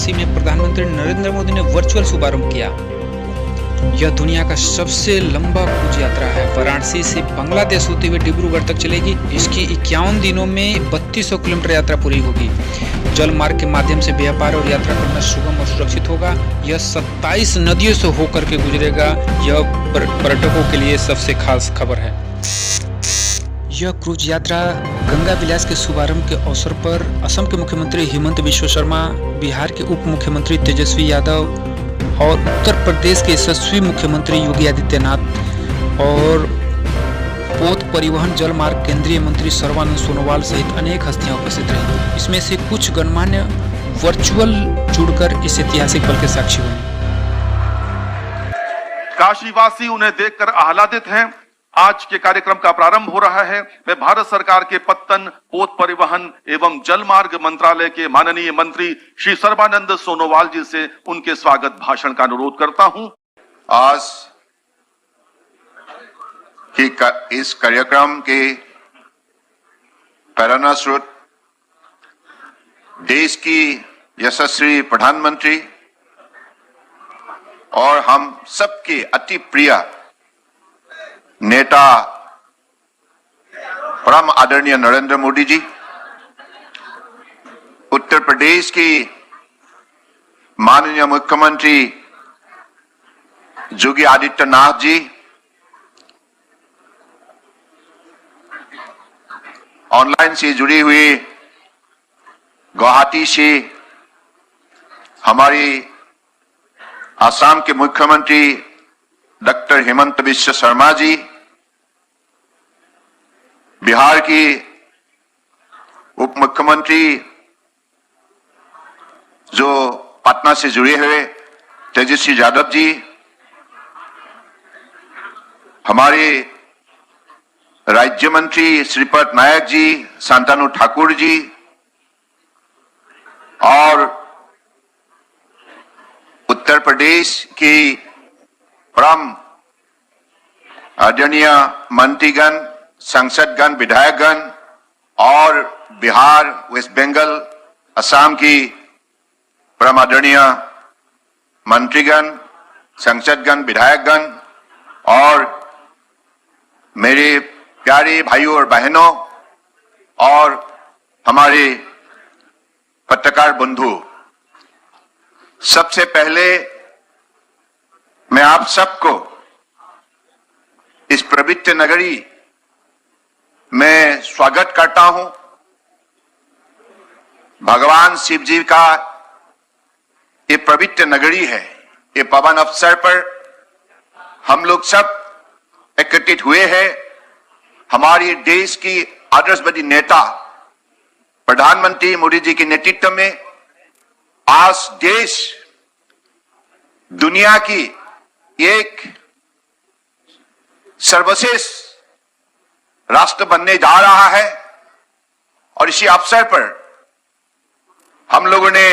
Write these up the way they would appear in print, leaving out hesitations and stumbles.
वाराणसी में प्रधानमंत्री नरेंद्र मोदी ने वर्चुअल शुभारंभ किया। यह दुनिया का सबसे लंबा क्रूज यात्रा है। वाराणसी से बांग्लादेश होते हुए डिब्रूगढ़ तक चलेगी। इसकी 51 दिनों में 3200 किलोमीटर यात्रा पूरी होगी। जल मार्ग के माध्यम से व्यापार और यात्रा करना सुगम और सुरक्षित होगा। यह 27 नदियों से होकर के गुजरेगा। यह पर्यटकों के लिए सबसे खास खबर है। यह क्रूज यात्रा गंगा विलास के शुभारंभ के अवसर पर असम के मुख्यमंत्री हिमंत बिश्व शर्मा, बिहार के उप मुख्यमंत्री तेजस्वी यादव और उत्तर प्रदेश के यशस्वी मुख्यमंत्री योगी आदित्यनाथ और पोत परिवहन जल मार्ग केंद्रीय मंत्री सर्बानंद सोनोवाल सहित अनेक हस्तियां उपस्थित रहीं। इसमें से कुछ गणमान्य वर्चुअल जुड़कर इस ऐतिहासिक पल के साक्षी बने। काशीवासी उन्हें देखकर आह्लादित हैं। आज के कार्यक्रम का प्रारंभ हो रहा है। मैं भारत सरकार के पत्तन, पोत परिवहन एवं जल मार्ग मंत्रालय के माननीय मंत्री श्री सर्बानंद सोनोवाल जी से उनके स्वागत भाषण का अनुरोध करता हूं। आज की इस कार्यक्रम के प्रेरणा स्रोत देश की यशस्वी प्रधानमंत्री और हम सबके अति प्रिय नेता परम आदरणीय नरेंद्र मोदी जी, उत्तर प्रदेश की माननीय मुख्यमंत्री योगी आदित्यनाथ जी, ऑनलाइन से जुड़ी हुई गुवाहाटी से हमारी असम के मुख्यमंत्री डॉक्टर हिमंत बिश्व शर्मा जी, बिहार की उप मुख्यमंत्री जो पटना से जुड़े हुए तेजस्वी यादव जी, हमारे राज्य मंत्री श्रीपद नायक जी, शांतनु ठाकुर जी और उत्तर प्रदेश की परम आदरणीय मंत्रीगण, सांसदगण, विधायकगण और बिहार, वेस्ट बंगाल, असम की परम आदरणीय मंत्रीगण, सांसदगण, विधायकगण और मेरे प्यारे भाइयों और बहनों और हमारे पत्रकार बंधु, सबसे पहले मैं आप सबको इस पवित्र नगरी में स्वागत करता हूं। भगवान शिव जी का ये पवित्र नगरी है। ये पावन अवसर पर हम लोग सब एकत्रित हुए हैं। हमारे देश की आदर्शवादी नेता प्रधानमंत्री मोदी जी के नेतृत्व में आज देश दुनिया की एक सर्वश्रेष्ठ राष्ट्र बनने जा रहा है और इसी अवसर पर हम लोगों ने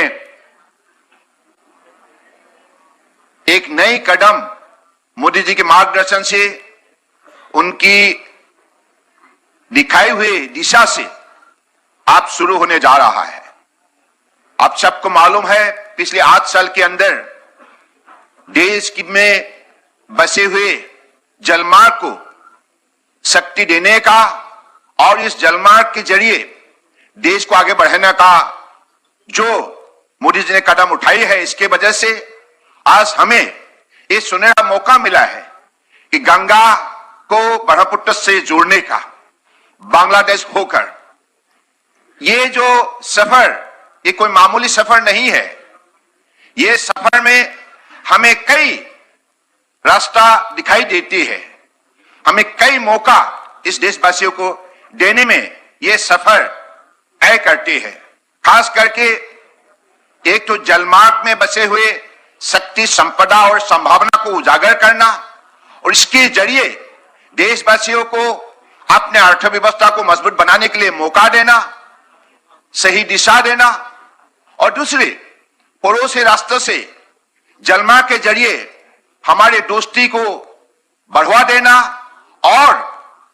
एक नई कदम मोदी जी के मार्गदर्शन से, उनकी दिखाई हुई दिशा से आप शुरू होने जा रहा है। आप सबको मालूम है पिछले 8 साल के अंदर देश में बसे हुए जलमार्ग को शक्ति देने का और इस जलमार्ग के जरिए देश को आगे बढ़ाने का जो मोदी जी ने कदम उठाई है, इसके वजह से आज हमें ये सुनहरा मौका मिला है कि गंगा को ब्रह्मपुत्र से जोड़ने का, बांग्लादेश होकर। ये जो सफर, ये कोई मामूली सफर नहीं है। ये सफर में हमें कई रास्ता दिखाई देती है, हमें कई मौका इस देशवासियों को देने में ये सफर तय करती है। खास करके एक तो जलमार्ग में बसे हुए शक्ति, संपदा और संभावना को उजागर करना और इसके जरिए देशवासियों को अपने अर्थव्यवस्था को मजबूत बनाने के लिए मौका देना, सही दिशा देना और दूसरे पड़ोसी राष्ट्र से जलमार्ग के जरिए हमारे दोस्ती को बढ़ावा देना और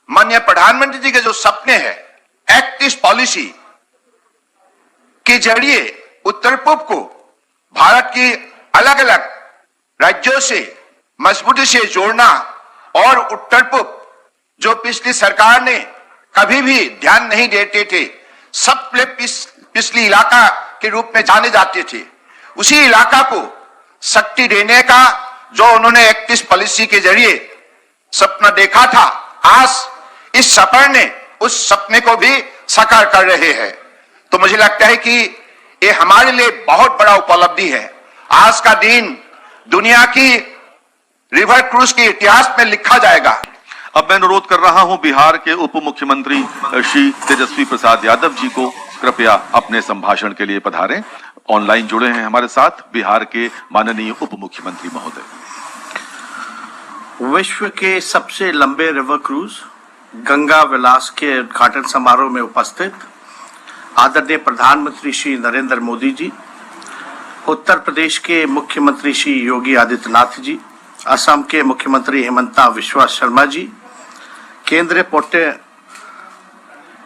माननीय प्रधानमंत्री जी के जो सपने हैं, एक्ट ईस्ट पॉलिसी के जरिए उत्तर पूर्व को भारत की अलग अलग राज्यों से मजबूती से जोड़ना और उत्तर पूर्व जो पिछली सरकार ने कभी भी ध्यान नहीं देते थे, सब पिछली इलाका के रूप में जाने जाते थे, उसी इलाका को शक्ति देने का जो उन्होंने 31 पॉलिसी के जरिए सपना देखा था, आज इस सफर ने उस सपने को भी साकार कर रहे हैं। तो मुझे लगता है कि ये हमारे लिए बहुत बड़ा उपलब्धि है। आज का दिन दुनिया की रिवर क्रूज के इतिहास में लिखा जाएगा। अब मैं अनुरोध कर रहा हूं बिहार के उप मुख्यमंत्री श्री तेजस्वी प्रसाद यादव जी को कृपया अपने संभाषण के लिए पधारें। ऑनलाइन जुड़े हैं हमारे साथ बिहार के माननीय उप मुख्यमंत्री महोदय। विश्व के सबसे लंबे रिवर क्रूज गंगा विलास के उद्घाटन समारोह में उपस्थित आदरणीय प्रधानमंत्री श्री नरेंद्र मोदी जी, उत्तर प्रदेश के मुख्यमंत्री श्री योगी आदित्यनाथ जी, असम के मुख्यमंत्री हिमंता बिस्वा शर्मा जी, केंद्रीय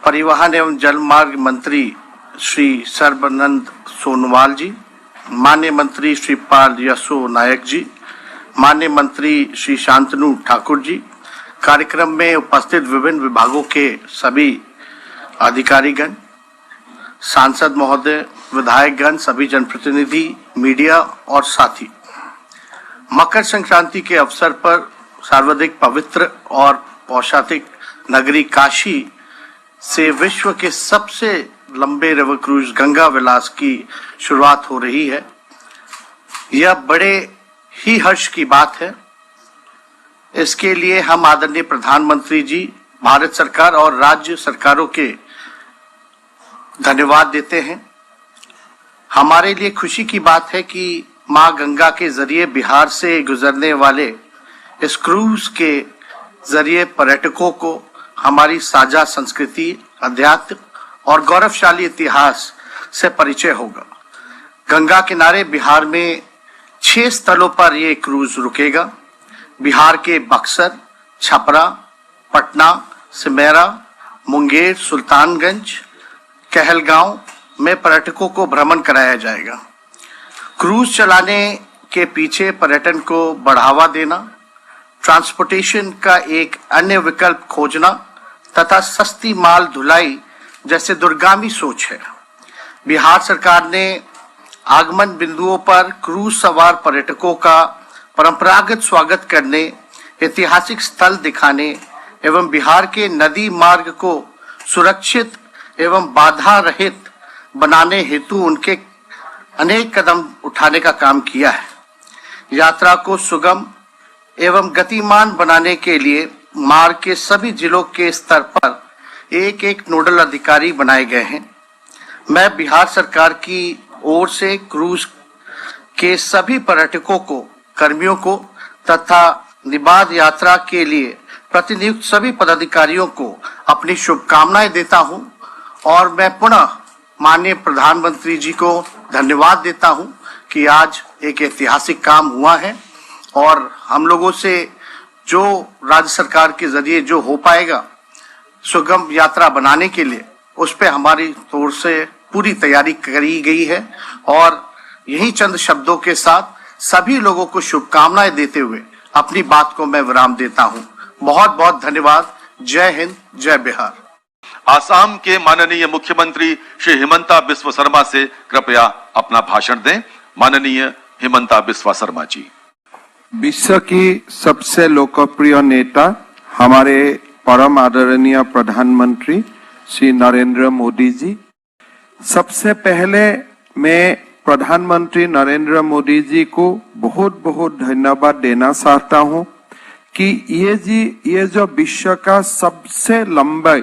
परिवहन एवं जलमार्ग मंत्री श्री सर्बानंद सोनोवाल जी, माननीय मंत्री श्री पाल यसो नायक जी, माननीय मंत्री श्री शांतनु ठाकुर जी, कार्यक्रम में उपस्थित विभिन्न विभागों के सभी अधिकारीगण, सांसद महोदय, विधायकगण, सभी जनप्रतिनिधि, मीडिया और साथी, मकर संक्रांति के अवसर पर सर्वाधिक पवित्र और पौषातिक नगरी काशी से विश्व के सबसे लंबे रिवर क्रूज गंगा विलास की शुरुआत हो रही है। यह बड़े ही हर्ष की बात है। इसके लिए हम आदरणीय प्रधानमंत्री जी, भारत सरकार और राज्य सरकारों के धन्यवाद देते हैं। हमारे लिए खुशी की बात है कि मां गंगा के जरिए बिहार से गुजरने वाले इस क्रूज के जरिए पर्यटकों को हमारी साझा संस्कृति, अध्यात्म और गौरवशाली इतिहास से परिचय होगा। गंगा किनारे बिहार में 6 स्थलों पर यह क्रूज रुकेगा। बिहार के बक्सर, छपरा, पटना, सिमेरा, मुंगेर, सुल्तानगंज, कहलगांव में पर्यटकों को भ्रमण कराया जाएगा। क्रूज चलाने के पीछे पर्यटन को बढ़ावा देना, ट्रांसपोर्टेशन का एक अन्य विकल्प खोजना तथा सस्ती माल ढुलाई जैसे दूरगामी सोच है। बिहार सरकार ने आगमन बिंदुओं पर क्रूज सवार पर्यटकों का परंपरागत स्वागत करने, ऐतिहासिक स्थल दिखाने एवं बिहार के नदी मार्ग को सुरक्षित एवं बाधा रहित बनाने हेतु उनके अनेक कदम उठाने का काम किया है। यात्रा को सुगम एवं गतिमान बनाने के लिए मार्ग के सभी जिलों के स्तर पर एक एक नोडल अधिकारी बनाए गए हैं। मैं बिहार सरकार की ओर से क्रूज के सभी पर्यटकों को, कर्मियों को तथा निबाद यात्रा के लिए प्रतिनियुक्त सभी पदाधिकारियों को अपनी शुभकामनाएं देता हूं और मैं पुनः माननीय प्रधानमंत्री जी को धन्यवाद देता हूं कि आज एक ऐतिहासिक काम हुआ है और हम लोगों से जो राज्य सरकार के जरिए जो हो पाएगा सुगम यात्रा बनाने के लिए, उस पे हमारी ओर से पूरी तैयारी करी गई है। और यही चंद शब्दों के साथ सभी लोगों को शुभकामनाएं देते हुए अपनी बात को मैं विराम देता हूं। बहुत बहुत धन्यवाद। जय हिंद, जय बिहार। आसाम के माननीय मुख्यमंत्री श्री हिमंता बिस्वा शर्मा से कृपया अपना भाषण दें। माननीय हिमंता बिस्वा शर्मा जी। विश्व की सबसे लोकप्रिय नेता हमारे परम आदरणीय प्रधानमंत्री श्री नरेंद्र मोदी जी, सबसे पहले मैं प्रधानमंत्री नरेंद्र मोदी जी को बहुत बहुत धन्यवाद देना चाहता हूं कि ये जो विश्व का सबसे लंबा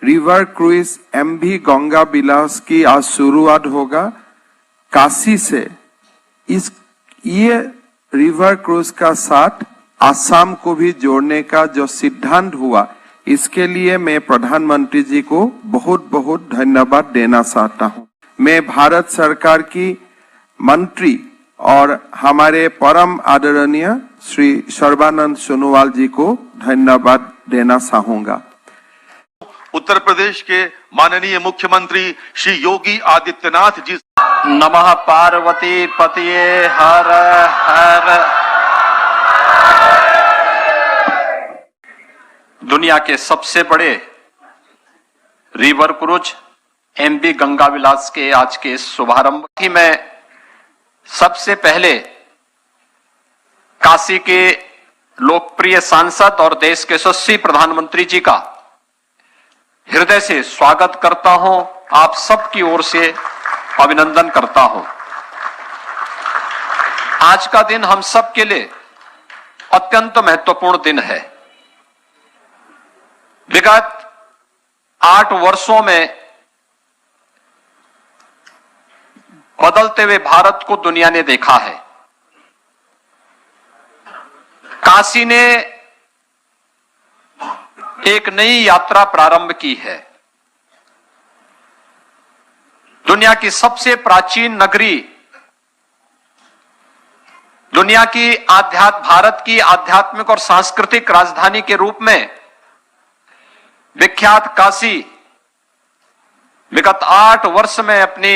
रिवर क्रूज एमवी गंगा विलास की आज शुरुआत होगा काशी से। ये रिवर क्रूज का साथ आसाम को भी जोड़ने का जो सिद्धांत हुआ, इसके लिए मैं प्रधानमंत्री जी को बहुत बहुत धन्यवाद देना चाहता हूं। मैं भारत सरकार की मंत्री और हमारे परम आदरणीय श्री सर्बानंद सोनोवाल जी को धन्यवाद देना चाहूंगा। उत्तर प्रदेश के माननीय मुख्यमंत्री श्री योगी आदित्यनाथ जी। नमः पार्वती पतिये हर हर। दुनिया के सबसे बड़े रिवर क्रूज एमबी गंगा विलास के आज के शुभारंभ की मैं सबसे पहले काशी के लोकप्रिय सांसद और देश के यशस्वी प्रधानमंत्री जी का हृदय से स्वागत करता हूं। आप सबकी ओर से अभिनंदन करता हूं। आज का दिन हम सब के लिए अत्यंत महत्वपूर्ण दिन है। विगत 8 वर्षों में बदलते हुए भारत को दुनिया ने देखा है। काशी ने एक नई यात्रा प्रारंभ की है। दुनिया की सबसे प्राचीन नगरी, दुनिया की भारत की आध्यात्मिक और सांस्कृतिक राजधानी के रूप में विख्यात काशी विगत 8 वर्ष में अपनी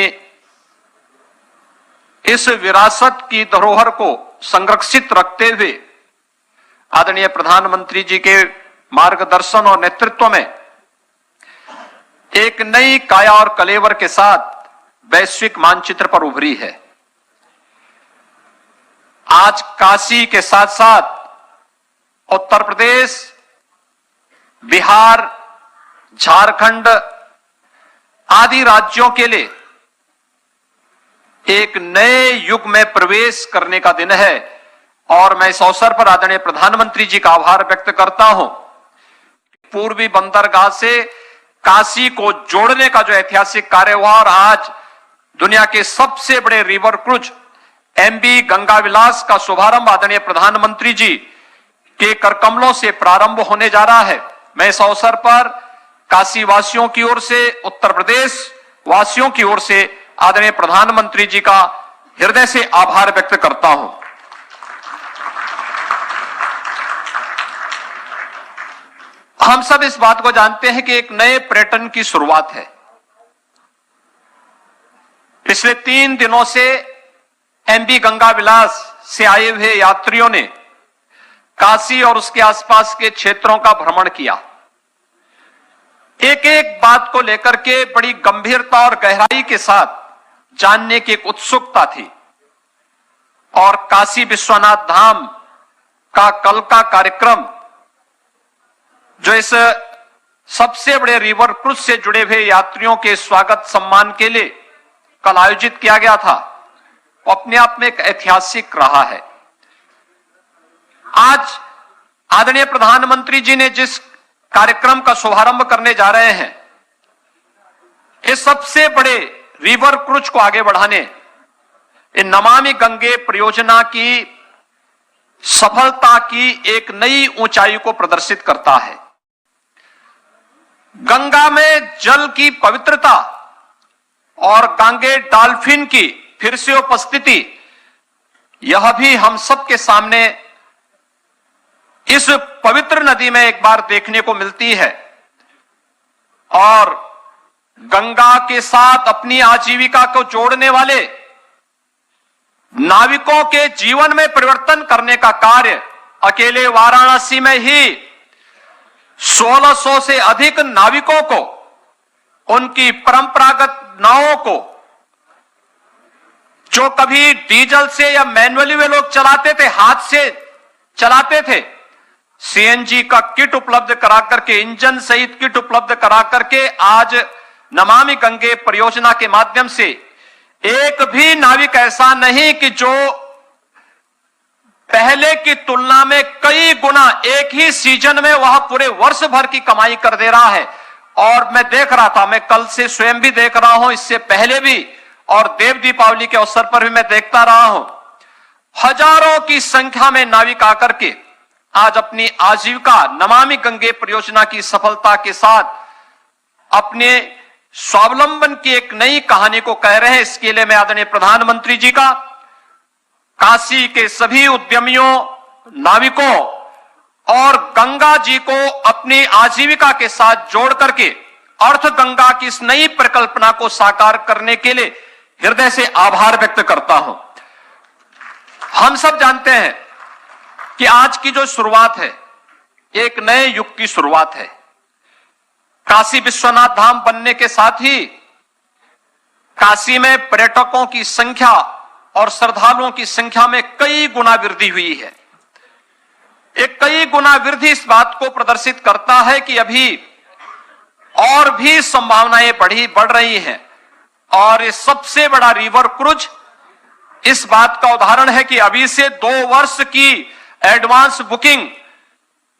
इस विरासत की धरोहर को संरक्षित रखते हुए आदरणीय प्रधानमंत्री जी के मार्गदर्शन और नेतृत्व में एक नई काया और कलेवर के साथ वैश्विक मानचित्र पर उभरी है। आज काशी के साथ साथ उत्तर प्रदेश, बिहार, झारखंड आदि राज्यों के लिए एक नए युग में प्रवेश करने का दिन है और मैं इस अवसर पर आदरणीय प्रधानमंत्री जी का आभार व्यक्त करता हूं। पूर्वी बंदरगाह से काशी को जोड़ने का जो ऐतिहासिक कार्य हुआ और आज दुनिया के सबसे बड़े रिवर क्रूज एमबी गंगा विलास का शुभारंभ आदरणीय प्रधानमंत्री जी के करकमलों से प्रारंभ होने जा रहा है। मैं इस अवसर पर काशी वासियों की ओर से, उत्तर प्रदेश वासियों की ओर से आदरणीय प्रधानमंत्री जी का हृदय से आभार व्यक्त करता हूं। हम सब इस बात को जानते हैं कि एक नए पर्यटन की शुरुआत है। पिछले 3 दिनों से एमबी गंगा विलास से आए हुए यात्रियों ने काशी और उसके आसपास के क्षेत्रों का भ्रमण किया। एक एक बात को लेकर के बड़ी गंभीरता और गहराई के साथ जानने की एक उत्सुकता थी और काशी विश्वनाथ धाम का कल का कार्यक्रम जो इस सबसे बड़े रिवर क्रूज से जुड़े हुए यात्रियों के स्वागत सम्मान के लिए कल आयोजित किया गया था, अपने आप में एक ऐतिहासिक रहा है। आज आदरणीय प्रधानमंत्री जी ने जिस कार्यक्रम का शुभारंभ करने जा रहे हैं, इस सबसे बड़े रिवर क्रूज को आगे बढ़ाने इन नमामि गंगे परियोजना की सफलता की एक नई ऊंचाई को प्रदर्शित करता है। गंगा में जल की पवित्रता और गांगे डॉल्फिन की फिर से उपस्थिति, यह भी हम सबके सामने इस पवित्र नदी में एक बार देखने को मिलती है और गंगा के साथ अपनी आजीविका को जोड़ने वाले नाविकों के जीवन में परिवर्तन करने का कार्य अकेले वाराणसी में ही 1600 से अधिक नाविकों को, उनकी परंपरागत नावों को जो कभी डीजल से या मैनुअली वे लोग चलाते थे, हाथ से चलाते थे, सीएनजी का किट उपलब्ध करा करके, इंजन सहित किट उपलब्ध करा करके आज नमामि गंगे परियोजना के माध्यम से एक भी नाविक ऐसा नहीं कि जो पहले की तुलना में कई गुना एक ही सीजन में वह पूरे वर्ष भर की कमाई कर दे रहा है। और मैं देख रहा था, मैं कल से स्वयं भी देख रहा हूं, इससे पहले भी और देव दीपावली के अवसर पर भी मैं देखता रहा हूं, हजारों की संख्या में नाविक आकर के आज अपनी आजीविका नमामि गंगे परियोजना की सफलता के साथ अपने स्वावलंबन की एक नई कहानी को कह रहे हैं। इसके लिए मैं आदरणीय प्रधानमंत्री जी का, काशी के सभी उद्यमियों, नाविकों और गंगा जी को अपनी आजीविका के साथ जोड़ करके अर्थ गंगा की इस नई परिकल्पना को साकार करने के लिए हृदय से आभार व्यक्त करता हूं। हम सब जानते हैं कि आज की जो शुरुआत है एक नए युग की शुरुआत है। काशी विश्वनाथ धाम बनने के साथ ही काशी में पर्यटकों की संख्या और श्रद्धालुओं की संख्या में कई गुना वृद्धि हुई है। एक कई गुना वृद्धि इस बात को प्रदर्शित करता है कि अभी और भी संभावनाएं बढ़ रही हैं। और ये सबसे बड़ा रिवर क्रूज इस बात का उदाहरण है कि अभी से 2 वर्ष की एडवांस बुकिंग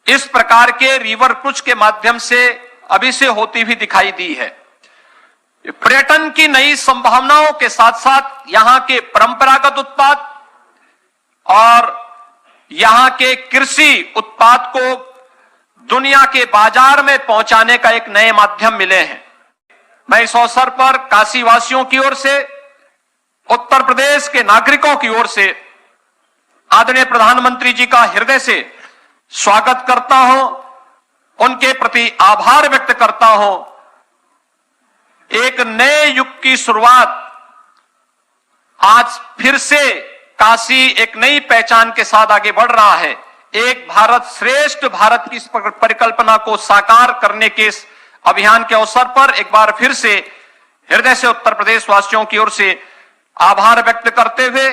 इस प्रकार के रिवर क्रूज के माध्यम से अभी से होती हुई दिखाई दी है। पर्यटन की नई संभावनाओं के साथ साथ यहां के परंपरागत उत्पाद और यहां के कृषि उत्पाद को दुनिया के बाजार में पहुंचाने का एक नए माध्यम मिले हैं। मैं इस अवसर पर काशी वासियों की ओर से, उत्तर प्रदेश के नागरिकों की ओर से आदरणीय प्रधानमंत्री जी का हृदय से स्वागत करता हूं, उनके प्रति आभार व्यक्त करता हूं। एक नए युग की शुरुआत आज फिर से काशी एक नई पहचान के साथ आगे बढ़ रहा है। एक भारत श्रेष्ठ भारत की इस परिकल्पना को साकार करने के इस अभियान के अवसर पर एक बार फिर से हृदय से उत्तर प्रदेश वासियों की ओर से आभार व्यक्त करते हुए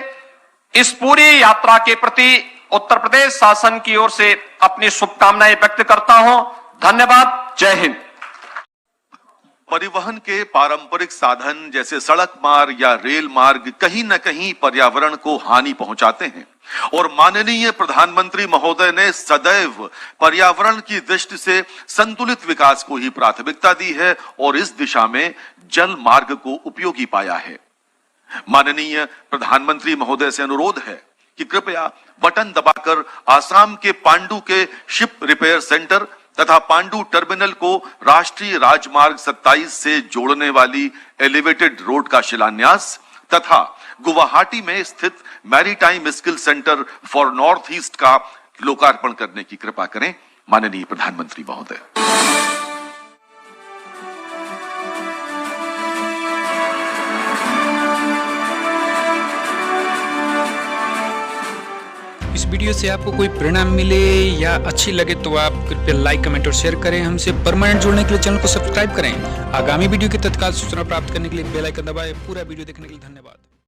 इस पूरी यात्रा के प्रति उत्तर प्रदेश शासन की ओर से अपनी शुभकामनाएं व्यक्त करता हूं। धन्यवाद। जय हिंद। परिवहन के पारंपरिक साधन जैसे सड़क मार्ग या रेल मार्ग कहीं न कहीं पर्यावरण को हानि पहुंचाते हैं और माननीय प्रधानमंत्री महोदय ने सदैव पर्यावरण की दृष्टि से संतुलित विकास को ही प्राथमिकता दी है और इस दिशा में जल मार्ग को उपयोगी पाया है। माननीय प्रधानमंत्री महोदय से अनुरोध है कि कृपया बटन दबाकर आसाम के पांडु के शिप रिपेयर सेंटर तथा पांडु टर्मिनल को राष्ट्रीय राजमार्ग 27 से जोड़ने वाली एलिवेटेड रोड का शिलान्यास तथा गुवाहाटी में स्थित maritime skill centre for north east का लोकार्पण करने की कृपा करें। माननीय प्रधानमंत्री महोदय। इस वीडियो से आपको कोई प्रेरणा मिले या अच्छी लगे तो आप कृपया लाइक, कमेंट और शेयर करें। हमसे परमानेंट जुड़ने के लिए चैनल को सब्सक्राइब करें। आगामी वीडियो की तत्काल सूचना प्राप्त करने के लिए बेल आइकन दबाएं। पूरा वीडियो देखने के लिए धन्यवाद।